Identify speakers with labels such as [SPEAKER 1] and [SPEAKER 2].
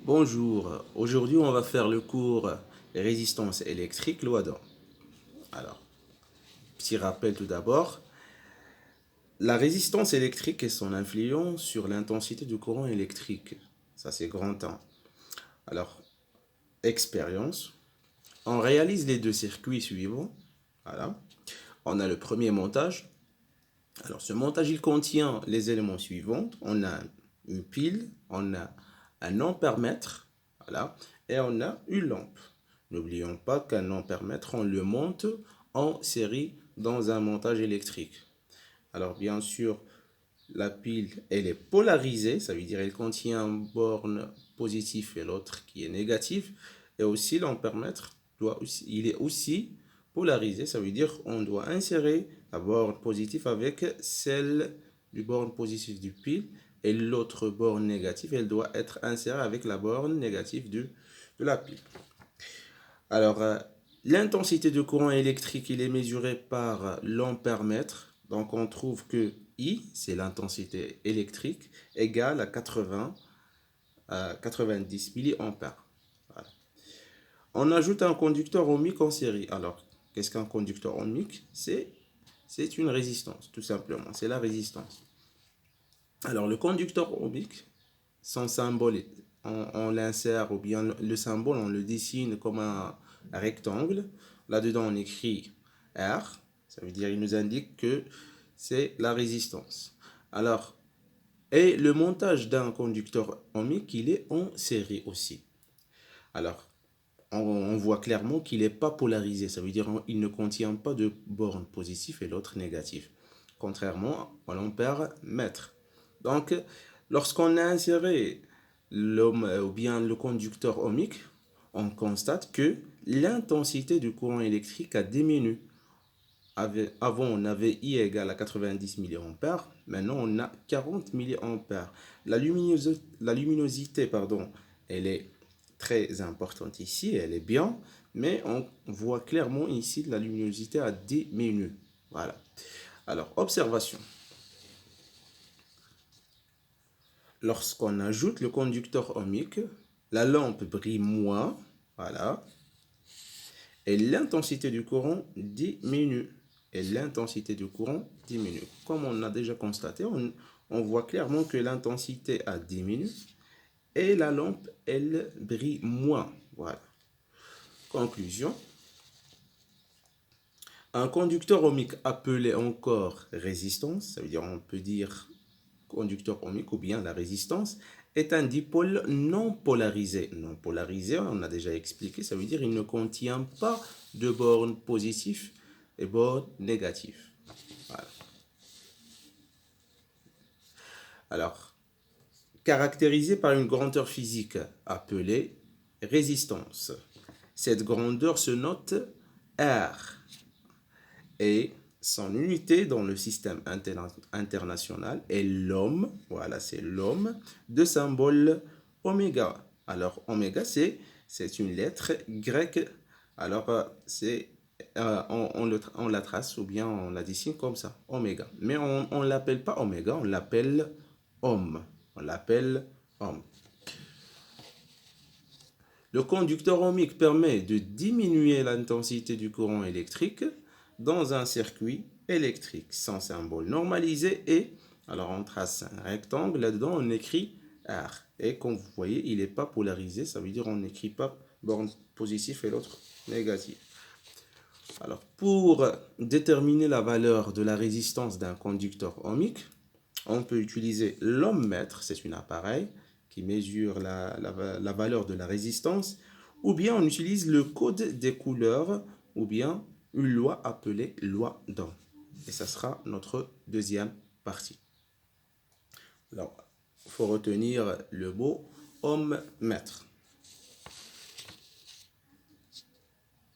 [SPEAKER 1] Bonjour, aujourd'hui on va faire le cours résistance électrique, loi d'Ohm. Alors, petit rappel tout d'abord, la résistance électrique et son influence sur l'intensité du courant électrique. Ça c'est grand 1. Alors, expérience, on réalise les deux circuits suivants. Voilà. On a le premier montage. Alors ce montage il contient les éléments suivants. On a une pile, on a un ampèremètre, voilà, et on a une lampe. N'oublions pas qu'un ampèremètre, on le monte en série dans un montage électrique. Alors bien sûr, la pile, elle est polarisée, ça veut dire elle contient un borne positif et l'autre qui est négatif. Et aussi l'ampèremètre, il est aussi polarisé, ça veut dire on doit insérer la borne positive avec celle du borne positif du pile. Et l'autre borne négative, elle doit être insérée avec la borne négative de la pile. Alors, l'intensité de courant électrique, il est mesuré par l'ampèremètre. Donc, on trouve que I, c'est l'intensité électrique, égale à 90 milliampères. Voilà. On ajoute un conducteur ohmique en série. Alors, qu'est-ce qu'un conducteur ohmique? C'est une résistance, tout simplement. C'est la résistance. Alors, le conducteur ohmique, son symbole, on l'insère, ou bien le symbole, on le dessine comme un rectangle. Là-dedans, on écrit R. Ça veut dire, il nous indique que c'est la résistance. Alors, et le montage d'un conducteur ohmique, il est en série aussi. Alors, on voit clairement qu'il n'est pas polarisé. Ça veut dire qu'il ne contient pas de borne positive et l'autre négative. Contrairement à l'ampère-mètre. Donc, lorsqu'on a inséré ou bien le conducteur ohmique, on constate que l'intensité du courant électrique a diminué. Avant, on avait I égale à 90 mA, maintenant on a 40 mA. La luminosité, elle est très importante ici, elle est bien, mais on voit clairement ici que la luminosité a diminué. Voilà. Alors, observation. Lorsqu'on ajoute le conducteur ohmique, la lampe brille moins, voilà, et l'intensité du courant diminue. Comme on a déjà constaté, on voit clairement que l'intensité a diminué et la lampe, elle brille moins. Voilà. Conclusion. Un conducteur ohmique appelé encore résistance, ça veut dire on peut dire conducteur ohmique ou bien la résistance, est un dipôle non polarisé. Non polarisé, on a déjà expliqué, ça veut dire qu'il ne contient pas de bornes positives et bornes négatives. Voilà. Alors, caractérisé par une grandeur physique appelée résistance. Cette grandeur se note R et son unité dans le système international est l'ohm. Voilà, c'est l'ohm de symbole oméga. Alors, oméga, c'est une lettre grecque. Alors, on la trace ou bien on la dessine comme ça, oméga. Mais on ne l'appelle pas oméga, on l'appelle ohm. Le conducteur ohmique permet de diminuer l'intensité du courant électrique dans un circuit électrique sans symbole normalisé et, alors on trace un rectangle, là-dedans on écrit R. Et comme vous voyez, il n'est pas polarisé, ça veut dire on n'écrit pas borne positive et l'autre négative. Alors pour déterminer la valeur de la résistance d'un conducteur ohmique, on peut utiliser l'ohmmètre, c'est un appareil qui mesure la valeur de la résistance, ou bien on utilise le code des couleurs, ou bien une loi appelée loi d'Ohm. Et ça sera notre deuxième partie. Alors, il faut retenir le mot ohmmètre.